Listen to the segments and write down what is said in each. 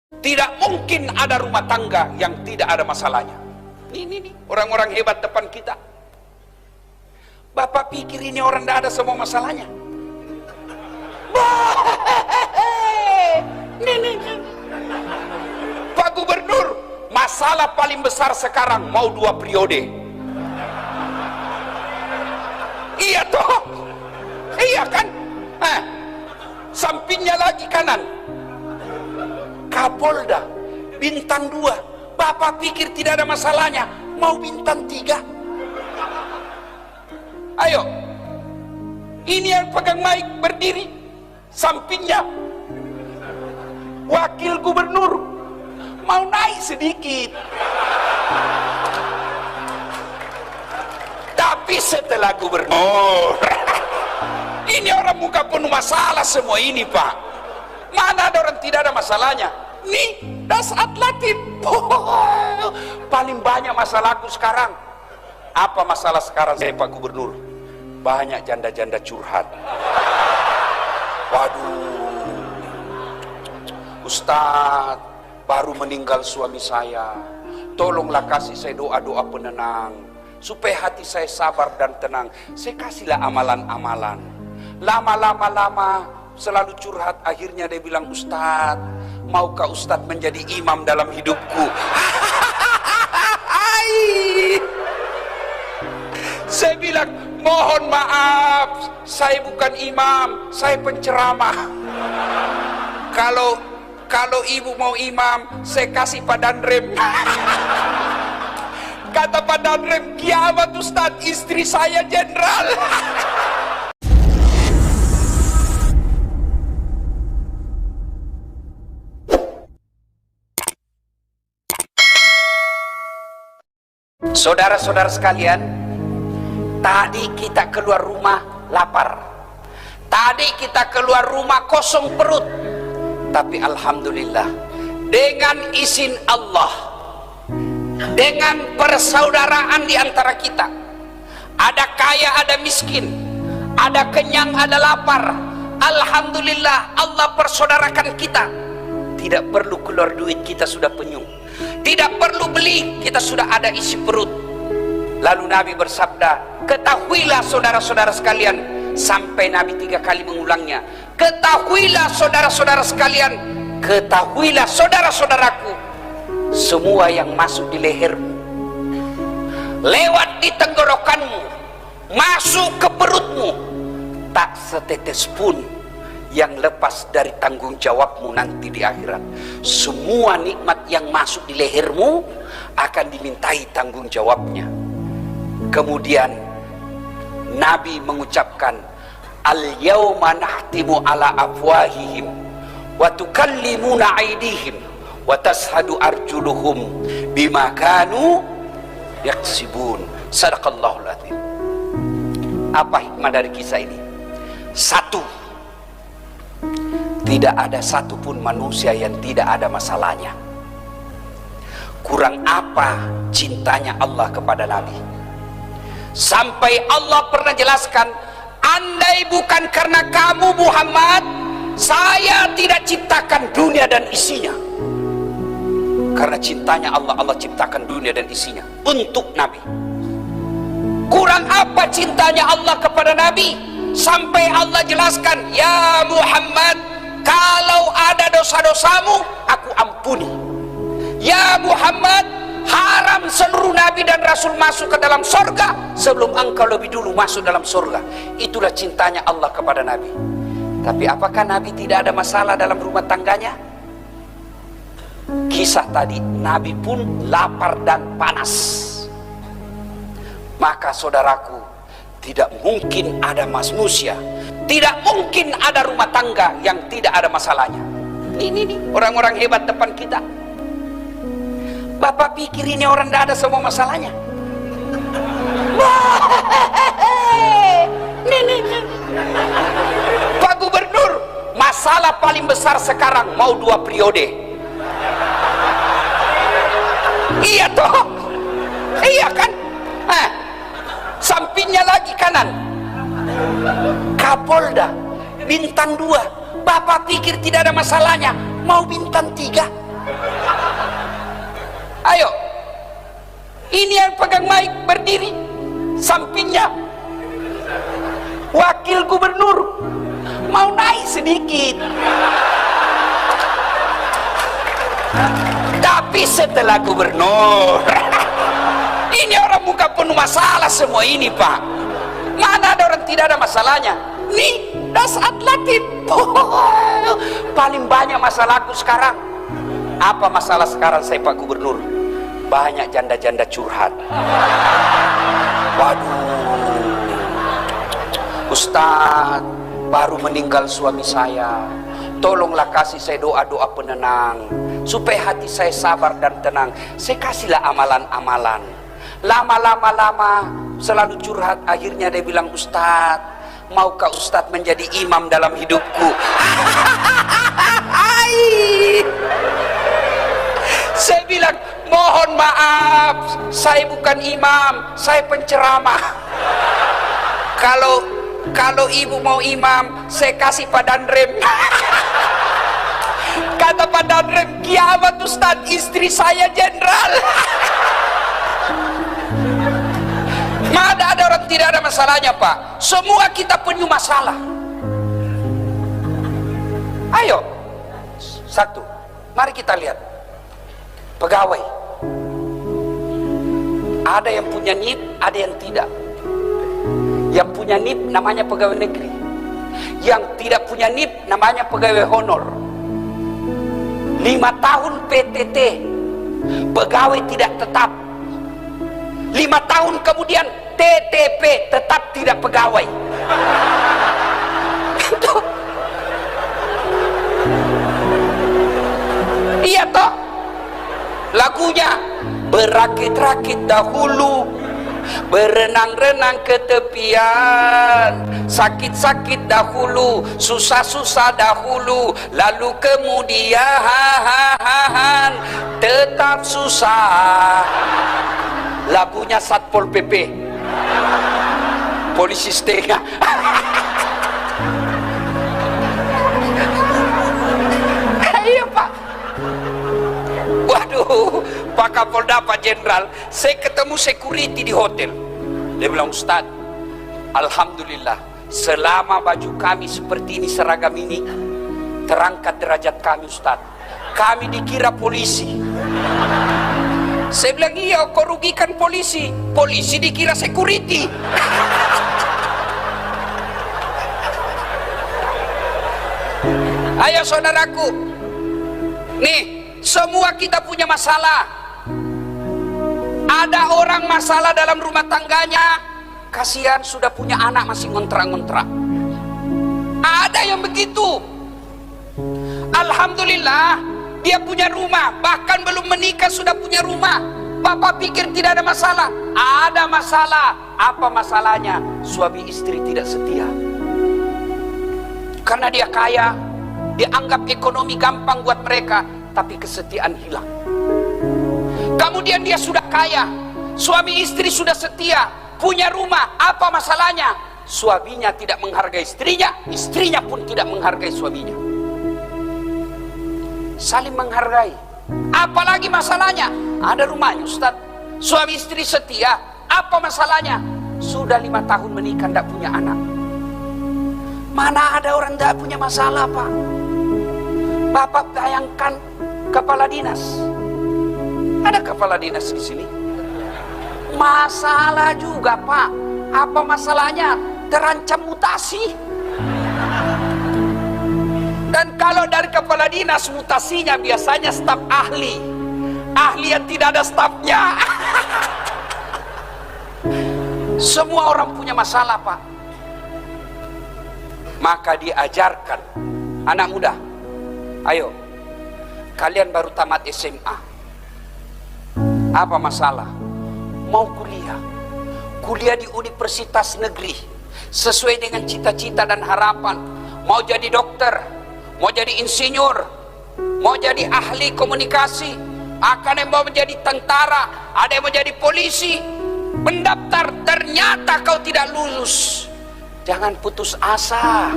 Tidak mungkin ada rumah tangga yang tidak ada masalahnya. Ini orang-orang hebat depan kita. Bapak pikir ini orang tidak ada semua masalahnya? Pak Gubernur, masalah paling besar sekarang mau 2 periode. Iya toh? Iya kan? Sampingnya lagi kanan, Kapolda, bintang 2. Bapak pikir tidak ada masalahnya, mau bintang 3. Ayo, ini yang pegang mic berdiri, sampingnya wakil gubernur, mau naik sedikit. Tapi setelah gubernur, ini orang muka penuh masalah semua ini, Pak. Mana ada orang tidak ada masalahnya? Nih, Dasat Latif. Paling banyak masalahku sekarang. Apa masalah sekarang saya, Pak Gubernur? Banyak janda-janda curhat. Waduh, Ustadz, baru meninggal suami saya. Tolonglah kasih saya doa-doa penenang, supaya hati saya sabar dan tenang. Saya kasihlah amalan-amalan. Lama-lama selalu curhat. Akhirnya dia bilang, Ustadz, maukah Ustadz menjadi imam dalam hidupku? Saya bilang, mohon maaf, saya bukan imam, saya penceramah. Kalau ibu mau imam, saya kasih Pak Danrem. Kata Pak Danrem, kiamat Ustadz, istri saya jenderal. Saudara-saudara sekalian, tadi kita keluar rumah lapar, tadi kita keluar rumah kosong perut. Tapi alhamdulillah, dengan izin Allah, dengan persaudaraan di antara kita, ada kaya, ada miskin, ada kenyang, ada lapar. Alhamdulillah, Allah persaudarakan kita. Tidak perlu keluar duit, kita sudah penyung. Tidak perlu beli, kita sudah ada isi perut. Lalu Nabi bersabda, ketahuilah saudara-saudara sekalian, sampai Nabi 3 kali mengulangnya. Ketahuilah saudara-saudara sekalian, ketahuilah saudara-saudaraku, semua yang masuk di lehermu, lewat di tenggorokanmu, masuk ke perutmu, tak setetes pun yang lepas dari tanggung jawabmu nanti di akhirat. Semua nikmat yang masuk di lehermu akan dimintai tanggung jawabnya. Kemudian Nabi mengucapkan, al-yawma nahtimu ala afwahihim wa tukallimuna aydihim wa tashhadu arjuluhum bima kanu yaksibun. Sadaqallahul azim. Apa hikmah dari kisah ini? Satu, tidak ada satupun manusia yang tidak ada masalahnya. Kurang apa cintanya Allah kepada Nabi, sampai Allah pernah jelaskan, andai bukan karena kamu Muhammad, saya tidak ciptakan dunia dan isinya. Karena cintanya Allah, Allah ciptakan dunia dan isinya untuk Nabi. Kurang apa cintanya Allah kepada Nabi, sampai Allah jelaskan, ya Muhammad, kalau ada dosa-dosamu, aku ampuni. Ya Muhammad, haram seluruh Nabi dan Rasul masuk ke dalam surga sebelum engkau lebih dulu masuk dalam surga. Itulah cintanya Allah kepada Nabi. Tapi apakah Nabi tidak ada masalah dalam rumah tangganya? Kisah tadi, Nabi pun lapar dan panas. Maka saudaraku, tidak mungkin ada manusia, tidak mungkin ada rumah tangga yang tidak ada masalahnya. Ini orang-orang hebat depan kita. Bapak pikir ini orang tidak ada semua masalahnya? Pak Gubernur, masalah paling besar sekarang mau 2 periode. Iya toh? Iya kan? Sampingnya lagi kanan, Kapolda, bintang 2. Bapak pikir tidak ada masalahnya, mau bintang 3. Ayo, ini yang pegang mic berdiri, sampingnya wakil gubernur, mau naik sedikit. Tapi setelah gubernur, ini orang muka penuh masalah semua ini, Pak. Mana ada orang tidak ada masalahnya? Nih, dasar Latif. Paling banyak masalahku sekarang. Apa masalah sekarang saya, Pak Gubernur? Banyak janda-janda curhat. Waduh, Ustaz, baru meninggal suami saya. Tolonglah kasih saya doa-doa penenang, supaya hati saya sabar dan tenang. Saya kasihlah amalan-amalan. Lama selalu curhat. Akhirnya dia bilang, Ustaz, maukah Ustaz menjadi imam dalam hidupku? Saya bilang, mohon maaf, saya bukan imam, saya penceramah. Kalau ibu mau imam, saya kasih Pak Danrem. Kata Pak Danrem, kiamat Ustaz, istri saya jenderal. Mana ada orang tidak ada masalahnya, Pak? Semua kita punya masalah. Ayo, satu, mari kita lihat pegawai. Ada yang punya NIP, ada yang tidak. Yang punya NIP namanya pegawai negeri, yang tidak punya NIP namanya pegawai honor. 5 tahun PTT, pegawai tidak tetap. 5 tahun kemudian TTP, tetap tidak pegawai. Iya toh, lagunya berakit-rakit dahulu, berenang-renang ke tepian, sakit-sakit dahulu, susah-susah dahulu, lalu kemudian tetap susah. Lagunya Satpol PP, polisi setengah. Iya Pak. Waduh, Pak Kapolda, Pak Jenderal, saya ketemu security di hotel. Dia bilang, Ustaz, alhamdulillah, selama baju kami seperti ini, seragam ini, terangkat derajat kami, Ustaz. Kami dikira polisi. Saya bilang, iya, kau rugikan polisi. Polisi dikira security. Ayo saudaraku, nih, semua kita punya masalah. Ada orang masalah dalam rumah tangganya, kasihan sudah punya anak masih ngontrak-ngontrak. Ada yang begitu. Alhamdulillah, dia punya rumah, bahkan belum menikah sudah punya rumah. Bapak pikir tidak ada masalah? Ada masalah. Apa masalahnya? Suami istri tidak setia. Karena dia kaya, dianggap ekonomi gampang buat mereka, tapi kesetiaan hilang. Kemudian dia sudah kaya, suami istri sudah setia, punya rumah, apa masalahnya? Suaminya tidak menghargai istrinya, istrinya pun tidak menghargai suaminya. Saling menghargai. Apalagi masalahnya? Ada rumahnya, Ustaz. Suami istri setia, apa masalahnya? Sudah 5 tahun menikah, tidak punya anak. Mana ada orang tidak punya masalah, Pak? Bapak bayangkan kepala dinas. Ada kepala dinas di sini. Masalah juga, Pak. Apa masalahnya? Terancam mutasi. Dan kalau dari kepala dinas, mutasinya biasanya staf ahli. Ahli yang tidak ada stafnya. Semua orang punya masalah, Pak. Maka diajarkan anak muda, ayo, kalian baru tamat SMA, apa masalah? Mau kuliah, kuliah di universitas negeri sesuai dengan cita-cita dan harapan. Mau jadi dokter, mau jadi insinyur, mau jadi ahli komunikasi, akan yang mau menjadi tentara, ada yang mau jadi polisi. Mendaftar, ternyata kau tidak lulus. Jangan putus asa.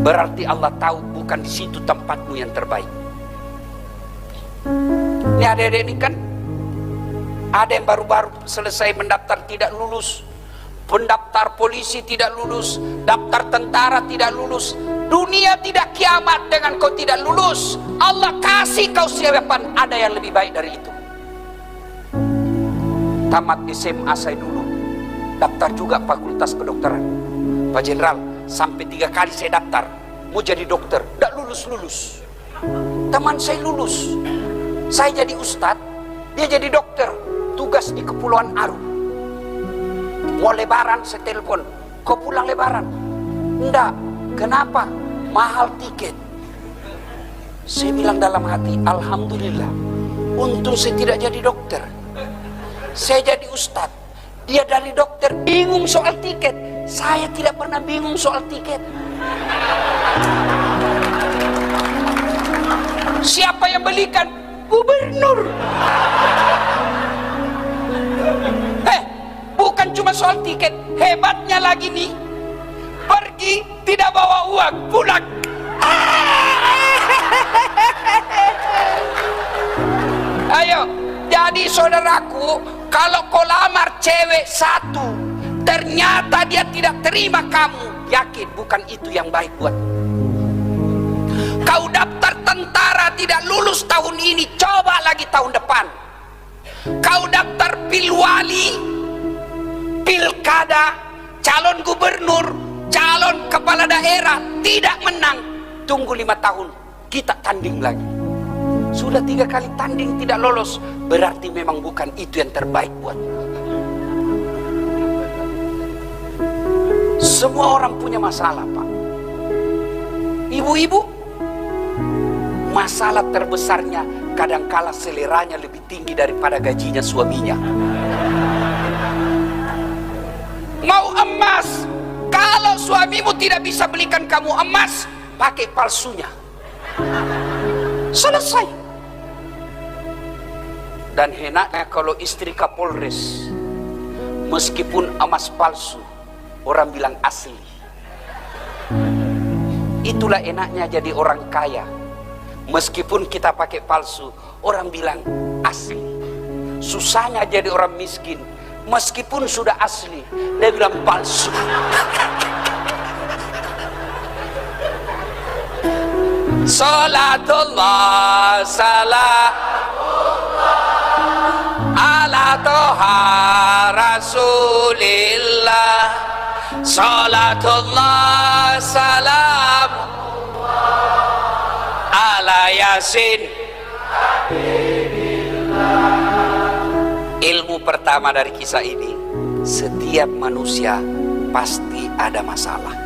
Berarti Allah tahu bukan di situ tempatmu yang terbaik. adik-adik ini kan ada yang baru-baru selesai mendaftar tidak lulus, pendaftar polisi tidak lulus, daftar tentara tidak lulus. Dunia tidak kiamat dengan kau tidak lulus. Allah kasih kau siapan ada yang lebih baik dari itu. Tamat SMA saya dulu daftar juga fakultas kedokteran, Pak Jenderal, sampai 3 kali saya daftar mau jadi dokter, tidak lulus. Teman saya lulus, saya jadi ustadz, dia jadi dokter, tugas di Kepulauan Aru. Mau lebaran saya telepon, kau pulang lebaran? Enggak. Kenapa? Mahal tiket. Saya bilang dalam hati, alhamdulillah, untung saya tidak jadi dokter, saya jadi ustadz. Dia dari dokter bingung soal tiket, saya tidak pernah bingung soal tiket. Siapa yang belikan? Gubernur. Bukan cuma soal tiket, hebatnya lagi nih, pergi tidak bawa uang, pulang. Ayo, jadi saudaraku, kalau kau lamar cewek satu, ternyata dia tidak terima kamu, yakin bukan itu yang baik buat. Kau daftar tentara tidak lulus tahun ini, coba lagi tahun depan. Kau daftar pilwali, pilkada, calon gubernur, calon kepala daerah, tidak menang, tunggu 5 tahun, kita tanding lagi. Sudah 3 kali tanding tidak lolos, berarti memang bukan itu yang terbaik buat. Semua orang punya masalah, Pak. Ibu-ibu, masalah terbesarnya kadangkala seleranya lebih tinggi daripada gajinya suaminya. Mau emas, kalau suamimu tidak bisa belikan kamu emas, pakai palsunya, selesai. Dan enaknya kalau istri Kapolres, meskipun emas palsu, orang bilang asli. Itulah enaknya jadi orang kaya, meskipun kita pakai palsu, orang bilang asli. Susahnya jadi orang miskin, meskipun sudah asli, dia bilang palsu. Salatullah salamullah ala toha rasulillah. Salatullah salamullah ala yasin. Ilmu pertama dari kisah ini, setiap manusia pasti ada masalah.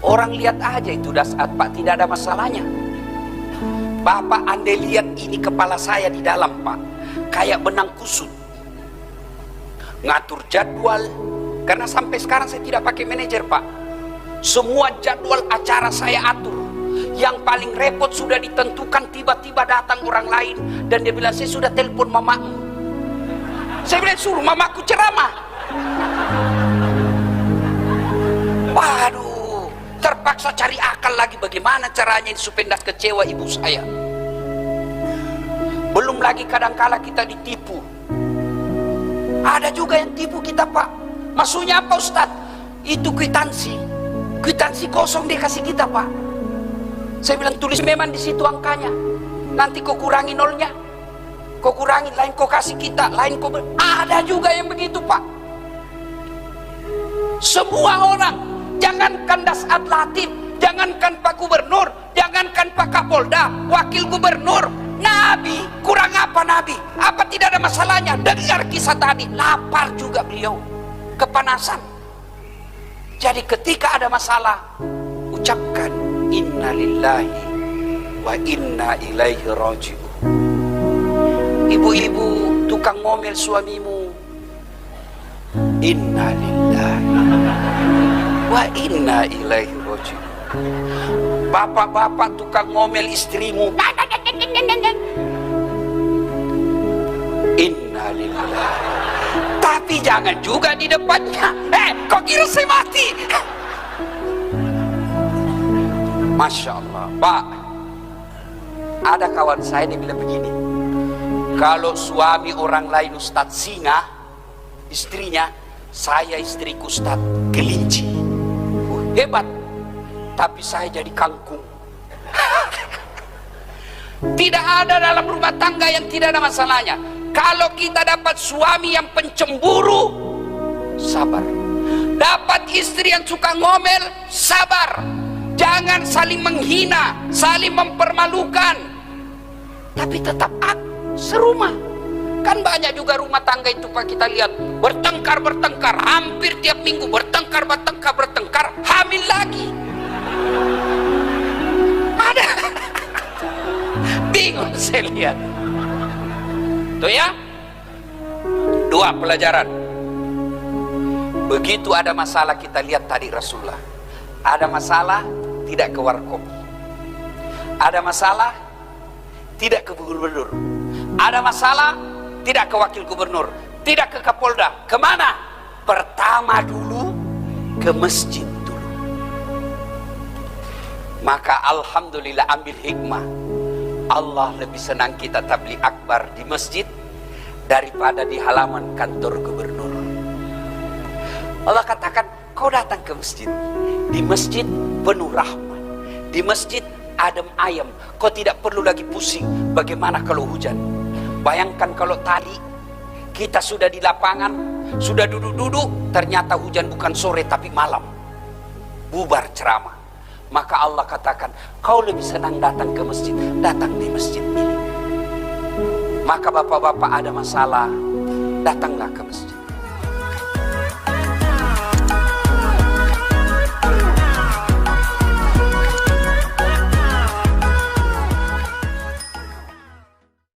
Orang lihat aja itu saat Pak tidak ada masalahnya. Bapak andai lihat ini kepala saya di dalam, Pak, kayak benang kusut. Ngatur jadwal, karena sampai sekarang saya tidak pakai manajer, Pak. Semua jadwal acara saya atur. Yang paling repot sudah ditentukan, tiba-tiba datang orang lain dan dia bilang, saya sudah telepon mamamu. Saya bilang, suruh mamaku ceramah. Waduh, terpaksa cari akal lagi bagaimana caranya supaya tidak kecewa ibu saya. Belum lagi kadangkala kita ditipu. Ada juga yang tipu kita, Pak. Maksudnya apa, Ustadz? Itu kwitansi kosong dia kasih kita, Pak. Saya bilang, tulis memang di situ angkanya, nanti kau kurangi nolnya, kau kurangi, lain kau kasih kita, lain kau ada juga yang begitu, Pak. Semua orang, jangankan Dasat Latif, jangankan Pak Gubernur, jangankan Pak Kapolda, Wakil Gubernur, Nabi, kurang apa Nabi? Apa tidak ada masalahnya? Dengar kisah tadi, lapar juga beliau, kepanasan. Jadi ketika ada masalah, ucapkan inna lillahi wa inna ilaihi raji'un. Ibu-ibu tukang ngomel suamimu, inna lillahi wa inna ilaihi raji'un. Bapak-bapak tukang ngomel istrimu, inna lillahi. Tapi jangan juga di depannya, kok kira saya mati? Masya Allah, Pak. Ada kawan saya, dia bilang begini, Kalau suami orang lain Ustadz singa, istrinya, saya istriku Ustadz kelinci. Hebat. Tapi saya jadi kangkung. Tidak ada dalam rumah tangga yang tidak ada masalahnya. Kalau kita dapat suami yang pencemburu, sabar. Dapat istri yang suka ngomel, sabar. Jangan saling menghina, saling mempermalukan, tapi tetap serumah. Kan banyak juga rumah tangga itu Pak, kita lihat bertengkar, hampir tiap minggu bertengkar, hamil lagi. Ada. Bingung saya lihat. Tuh ya. 2 pelajaran. Begitu ada masalah, kita lihat tadi Rasulullah. Ada masalah, tidak ke warkop. Ada masalah, tidak ke gubernur. Ada masalah, tidak ke wakil gubernur, tidak ke Kapolda. Kemana? Pertama dulu ke masjid dulu. Maka alhamdulillah, ambil hikmah. Allah lebih senang kita tabligh akbar di masjid daripada di halaman kantor gubernur. Allah katakan, kau datang ke masjid. Di masjid penuh rahmat. Di masjid adem ayem. Kau tidak perlu lagi pusing bagaimana kalau hujan. Bayangkan kalau tadi kita sudah di lapangan, sudah duduk-duduk, ternyata hujan bukan sore tapi malam. Bubar ceramah. Maka Allah katakan, kau lebih senang datang ke masjid. Datang di masjid ini. Maka bapak-bapak ada masalah, datanglah ke masjid.